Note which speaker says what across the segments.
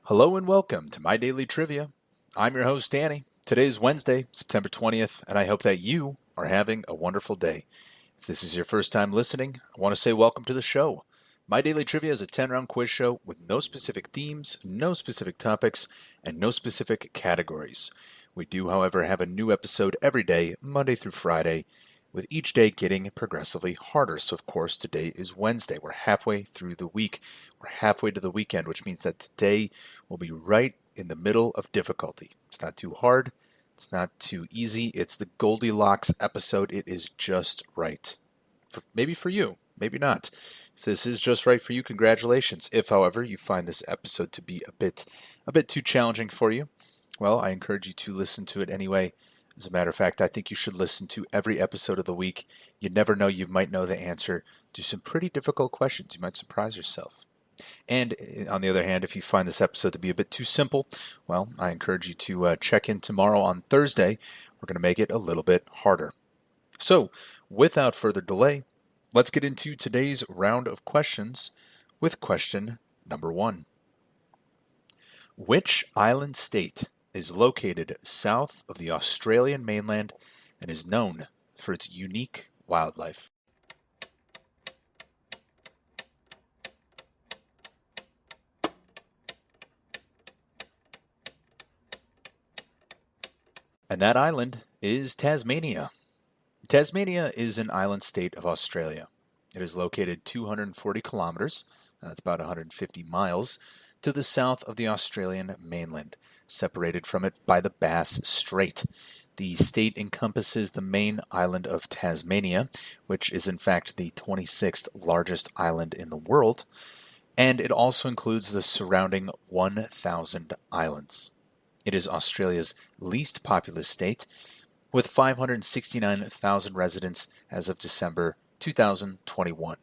Speaker 1: Hello and welcome to My Daily Trivia. I'm your host, Danny. Today is Wednesday, September 20th, and I hope that you are having a wonderful day. If this is your first time listening, I want to say welcome to the show. My Daily Trivia is a 10-round quiz show with no specific themes, no specific topics, and no specific categories. We do, however, have a new episode every day, Monday through Friday, with each day getting progressively harder. So, of course, today is Wednesday. We're halfway through the week. We're halfway to the weekend, which means that today will be right in the middle of difficulty. It's not too hard. It's not too easy. It's the Goldilocks episode. It is just right. Maybe for you, maybe not. If this is just right for you, congratulations. If, however, you find this episode to be a bit too challenging for you, well, I encourage you to listen to it anyway. As a matter of fact, I think you should listen to every episode of the week. You never know, you might know the answer to some pretty difficult questions. You might surprise yourself. And on the other hand, if you find this episode to be a bit too simple, well, I encourage you to check in tomorrow on Thursday. We're going to make it a little bit harder. So, without further delay, let's get into today's round of questions with question number 1. Which island state is located south of the Australian mainland and is known for its unique wildlife? And that island is Tasmania. Tasmania is an island state of Australia. It is located 240 kilometers, that's about 150 miles, to the south of the Australian mainland, separated from it by the Bass Strait. The state encompasses the main island of Tasmania, which is in fact the 26th largest island in the world, and it also includes the surrounding 1,000 islands. It is Australia's least populous state, with 569,000 residents as of December 2021.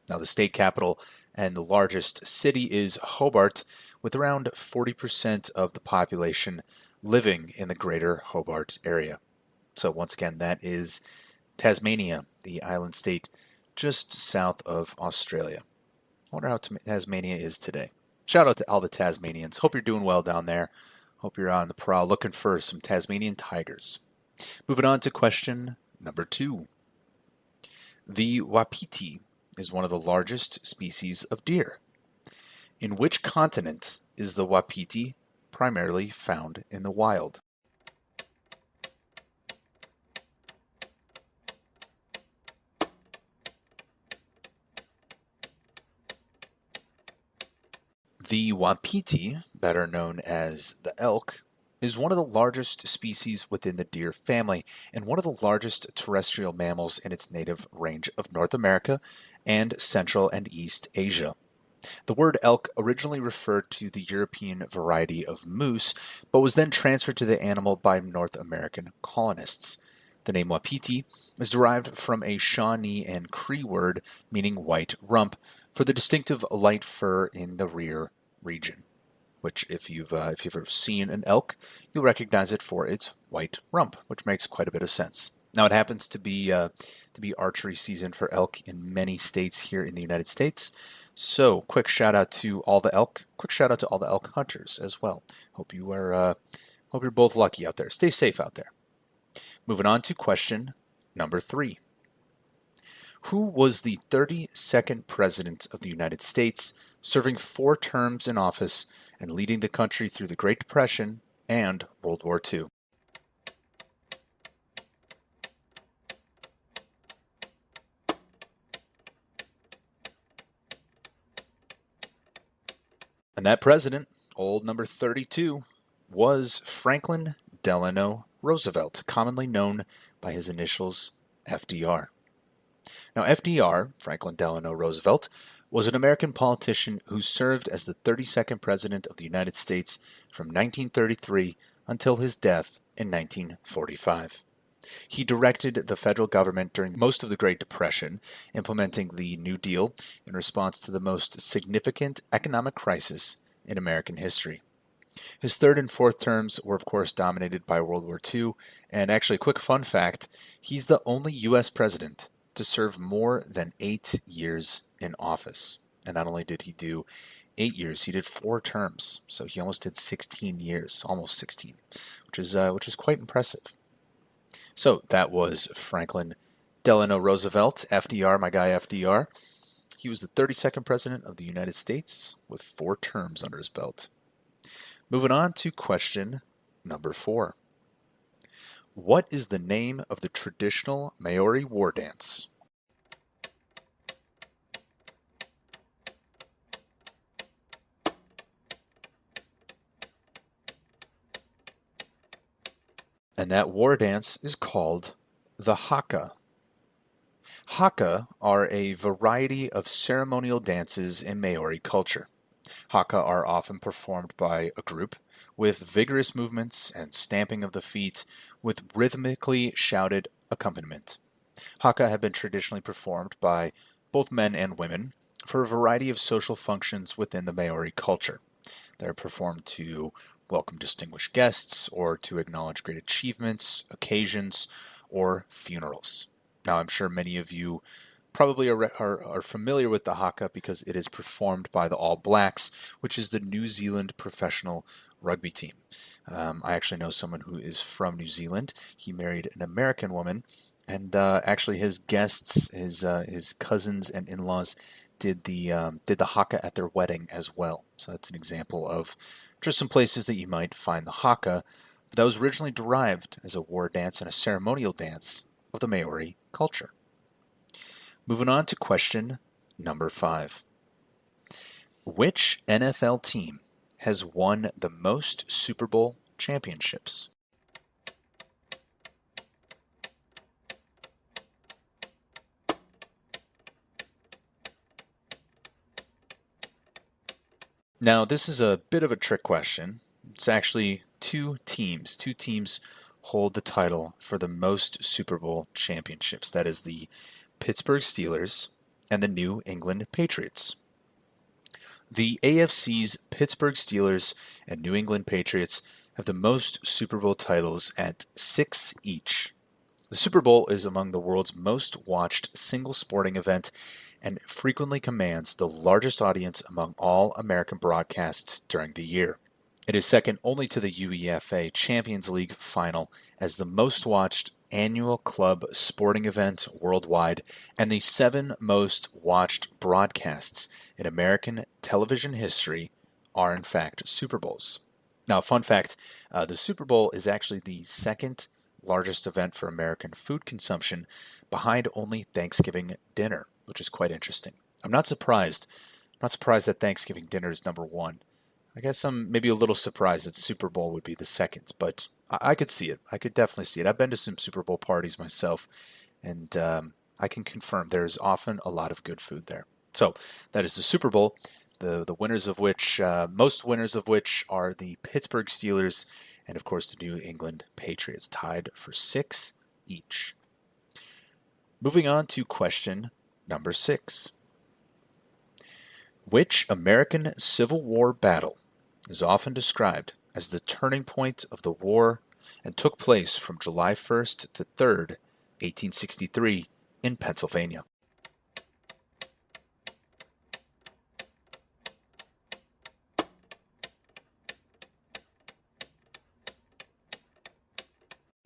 Speaker 1: Now, the state capital and the largest city is Hobart, with around 40% of the population living in the greater Hobart area. So once again, that is Tasmania, the island state just south of Australia. I wonder how Tasmania is today. Shout out to all the Tasmanians. Hope you're doing well down there. Hope you're on the prowl looking for some Tasmanian tigers. Moving on to question number 2. The wapiti is one of the largest species of deer. In which continent is the wapiti primarily found in the wild? The wapiti, better known as the elk, is one of the largest species within the deer family and one of the largest terrestrial mammals in its native range of North America and Central and East Asia. The word elk originally referred to the European variety of moose, but was then transferred to the animal by North American colonists. The name wapiti is derived from a Shawnee and Cree word meaning white rump for the distinctive light fur in the rear region, which if you've ever seen an elk, you'll recognize it for its white rump, which makes quite a bit of sense. Now, it happens to be archery season for elk in many states here in the United States. So, quick shout out to all the elk. Quick shout out to all the elk hunters as well. Hope you're both lucky out there. Stay safe out there. Moving on to question number 3. Who was the 32nd President of the United States, serving 4 terms in office and leading the country through the Great Depression and World War II? And that president, old number 32, was Franklin Delano Roosevelt, commonly known by his initials FDR. Now, FDR, Franklin Delano Roosevelt, was an American politician who served as the 32nd President of the United States from 1933 until his death in 1945. He directed the federal government during most of the Great Depression, implementing the New Deal in response to the most significant economic crisis in American history. His third and fourth terms were, of course, dominated by World War II, and actually, a quick fun fact, he's the only U.S. president to serve more than 8 years in office. And not only did he do 8 years. He did 4 terms, so he almost did 16 years, almost 16, which is quite impressive. So that was Franklin Delano Roosevelt, FDR, my guy FDR. He was the 32nd president of the United States with 4 terms under his belt. Moving on to question number 4. What is the name of the traditional Maori war dance? And that war dance is called the haka. Haka are a variety of ceremonial dances in Maori culture. Haka are often performed by a group with vigorous movements and stamping of the feet with rhythmically shouted accompaniment. Haka have been traditionally performed by both men and women for a variety of social functions within the Maori culture. They're performed to welcome distinguished guests or to acknowledge great achievements, occasions, or funerals. Now, I'm sure many of you probably are familiar with the haka because it is performed by the All Blacks, which is the New Zealand professional rugby team. I actually know someone who is from New Zealand. He married an American woman, and actually his guests, his cousins and in-laws, did the haka at their wedding as well. So that's an example of just some places that you might find the haka. But that was originally derived as a war dance and a ceremonial dance of the Maori culture. Moving on to question number 5. Which NFL team has won the most Super Bowl championships? Now, this is a bit of a trick question. It's actually two teams. Two teams hold the title for the most Super Bowl championships. That is the Pittsburgh Steelers and the New England Patriots. The AFC's Pittsburgh Steelers and New England Patriots have the most Super Bowl titles at 6 each. The Super Bowl is among the world's most watched single sporting event and frequently commands the largest audience among all American broadcasts during the year. It is second only to the UEFA Champions League final as the most watched annual club sporting event worldwide and the 7 most watched broadcasts in American television history are in fact Super Bowls. Now, fun fact, the Super Bowl is actually the second largest event for American food consumption behind only Thanksgiving dinner, which is quite interesting. I'm not surprised. I'm not surprised that Thanksgiving dinner is number 1. I guess I'm maybe a little surprised that Super Bowl would be the second, but I could see it. I could definitely see it. I've been to some Super Bowl parties myself, and I can confirm there's often a lot of good food there. So that is the Super Bowl, the winners of which, most winners of which are the Pittsburgh Steelers and, of course, the New England Patriots, tied for 6 each. Moving on to question number 6. Which American Civil War battle is often described as the turning point of the war and took place from July 1st to 3rd, 1863, in Pennsylvania?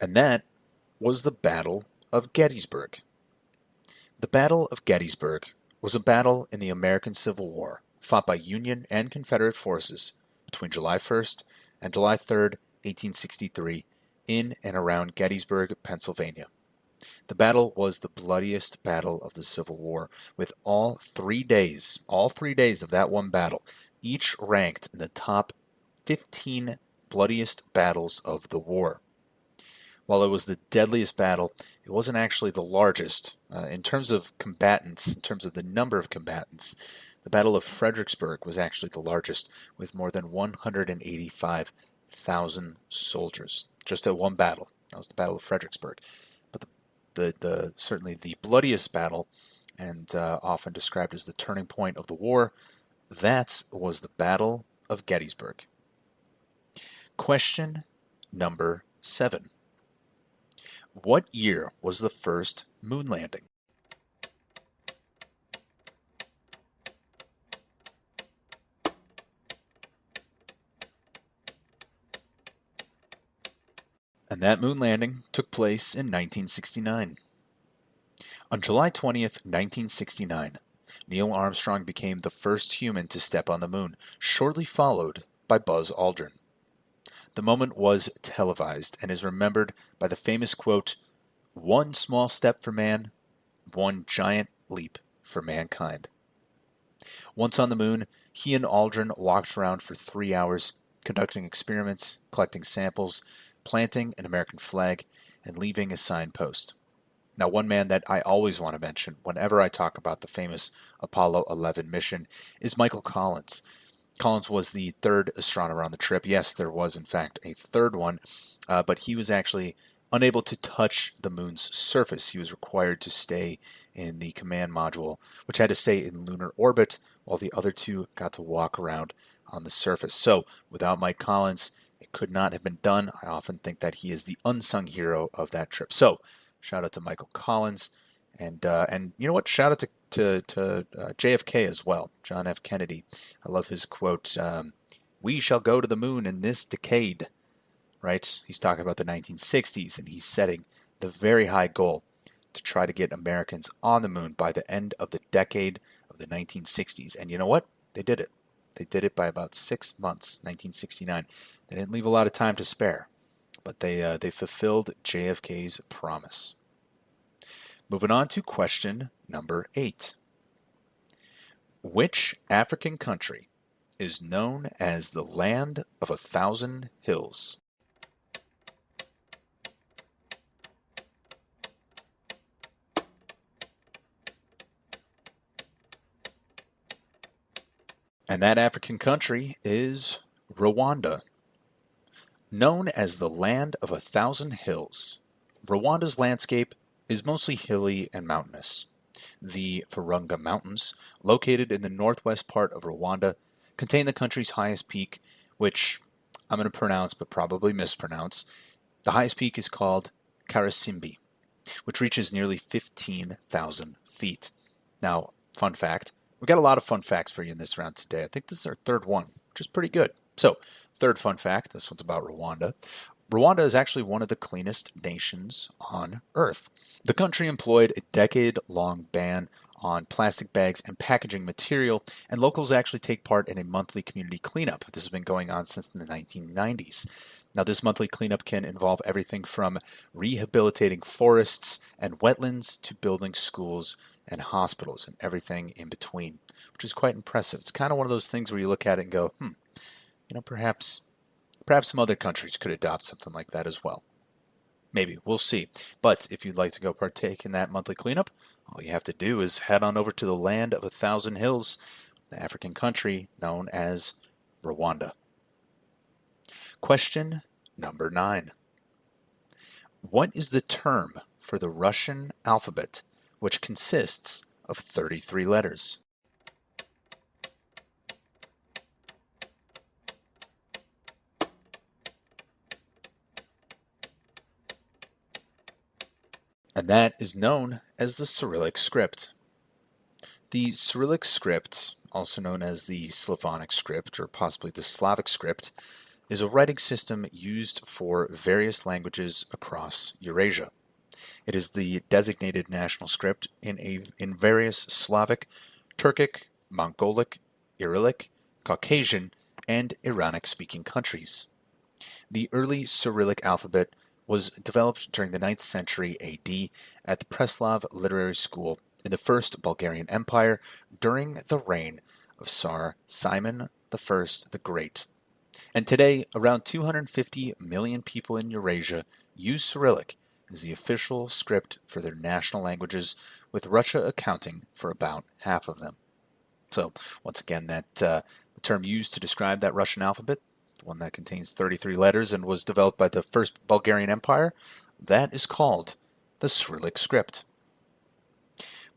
Speaker 1: And that was the Battle of Gettysburg. The Battle of Gettysburg was a battle in the American Civil War fought by Union and Confederate forces between July 1st and July 3rd, 1863, in and around Gettysburg, Pennsylvania. The battle was the bloodiest battle of the Civil War, with all 3 days of that one battle, each ranked in the top 15 bloodiest battles of the war. While it was the deadliest battle, it wasn't actually the largest. In terms of combatants, in terms of the number of combatants, the Battle of Fredericksburg was actually the largest, with more than 185,000 soldiers, just at one battle. That was the Battle of Fredericksburg. But the certainly the bloodiest battle, and often described as the turning point of the war, that was the Battle of Gettysburg. Question number 7. What year was the first moon landing? And that moon landing took place in 1969. On July 20th, 1969, Neil Armstrong became the first human to step on the moon, shortly followed by Buzz Aldrin. The moment was televised and is remembered by the famous quote, "One small step for man, one giant leap for mankind." Once on the moon, he and Aldrin walked around for 3 hours, conducting experiments, collecting samples, planting an American flag, and leaving a signpost. Now, one man that I always want to mention whenever I talk about the famous Apollo 11 mission is Michael Collins. Collins was the third astronomer on the trip. Yes, there was, in fact, a third one, but he was actually unable to touch the moon's surface. He was required to stay in the command module, which had to stay in lunar orbit, while the other two got to walk around on the surface. So, without Mike Collins, it could not have been done. I often think that he is the unsung hero of that trip. So, shout out to Michael Collins. And you know what? Shout out to JFK as well, John F. Kennedy. I love his quote, "We shall go to the moon in this decade." Right? He's talking about the 1960s, and he's setting the very high goal to try to get Americans on the moon by the end of the decade of the 1960s. And you know what? They did it. They did it by about 6 months, 1969. They didn't leave a lot of time to spare, but they fulfilled JFK's promise. Moving on to question number 8. Which African country is known as the Land of a Thousand Hills? And that African country is Rwanda. Known as the Land of a Thousand Hills, Rwanda's landscape is mostly hilly and mountainous. The Virunga Mountains, located in the northwest part of Rwanda, contain the country's highest peak, which I'm going to pronounce but probably mispronounce. The highest peak is called Karasimbi, which reaches nearly 15,000 feet. Now, fun fact, we got a lot of fun facts for you in this round today. I think this is our third one, which is pretty good. So, third fun fact, this one's about Rwanda. Rwanda is actually one of the cleanest nations on Earth. The country employed a decade-long ban on plastic bags and packaging material, and locals actually take part in a monthly community cleanup. This has been going on since the 1990s. Now, this monthly cleanup can involve everything from rehabilitating forests and wetlands to building schools and hospitals and everything in between, which is quite impressive. It's kind of one of those things where you look at it and go, perhaps some other countries could adopt something like that as well. Maybe, we'll see. But if you'd like to go partake in that monthly cleanup, all you have to do is head on over to the Land of a Thousand Hills, the African country known as Rwanda. Question number 9. What is the term for the Russian alphabet, which consists of 33 letters? And that is known as the Cyrillic script. The Cyrillic script, also known as the Slavonic script or possibly the Slavic script, is a writing system used for various languages across Eurasia. It is the designated national script in various Slavic, Turkic, Mongolic, Cyrillic, Caucasian, and Iranic-speaking countries. The early Cyrillic alphabet was developed during the 9th century AD at the Preslav Literary School in the First Bulgarian Empire during the reign of Tsar Simon I the Great. And today, around 250 million people in Eurasia use Cyrillic as the official script for their national languages, with Russia accounting for about half of them. So, once again, the term used to describe that Russian alphabet, the one that contains 33 letters and was developed by the First Bulgarian Empire, that is called the Cyrillic script.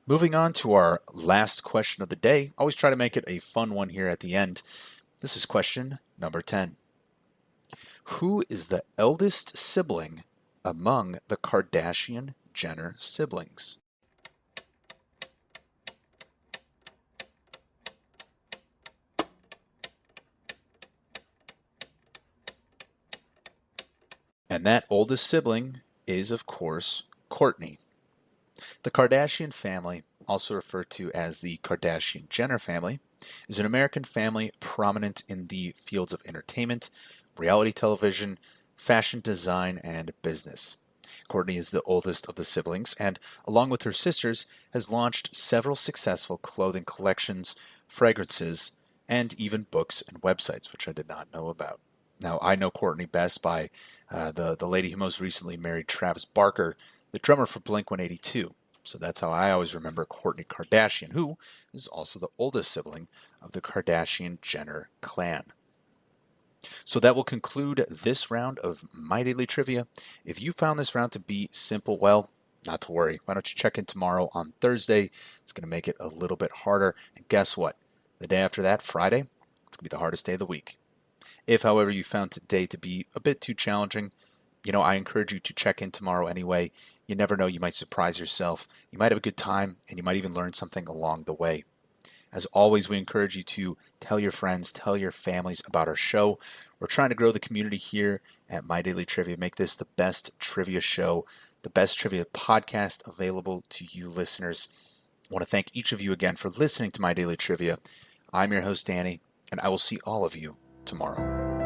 Speaker 1: Moving on to our last question of the day. Always try to make it a fun one here at the end. This is question number 10. Who is the eldest sibling among the Kardashian-Jenner siblings? And that oldest sibling is, of course, Kourtney. The Kardashian family, also referred to as the Kardashian-Jenner family, is an American family prominent in the fields of entertainment, reality television, fashion design, and business. Kourtney is the oldest of the siblings and, along with her sisters, has launched several successful clothing collections, fragrances, and even books and websites, which I did not know about. Now, I know Kourtney best by the lady who most recently married Travis Barker, the drummer for Blink 182. So that's how I always remember Kourtney Kardashian, who is also the oldest sibling of the Kardashian Jenner clan. So that will conclude this round of My Daily Trivia. If you found this round to be simple, well, not to worry. Why don't you check in tomorrow on Thursday? It's going to make it a little bit harder. And guess what? The day after that, Friday, it's going to be the hardest day of the week. If, however, you found today to be a bit too challenging, I encourage you to check in tomorrow anyway. You never know, you might surprise yourself. You might have a good time, and you might even learn something along the way. As always, we encourage you to tell your friends, tell your families about our show. We're trying to grow the community here at My Daily Trivia, make this the best trivia show, the best trivia podcast available to you listeners. I want to thank each of you again for listening to My Daily Trivia. I'm your host, Danny, and I will see all of you tomorrow.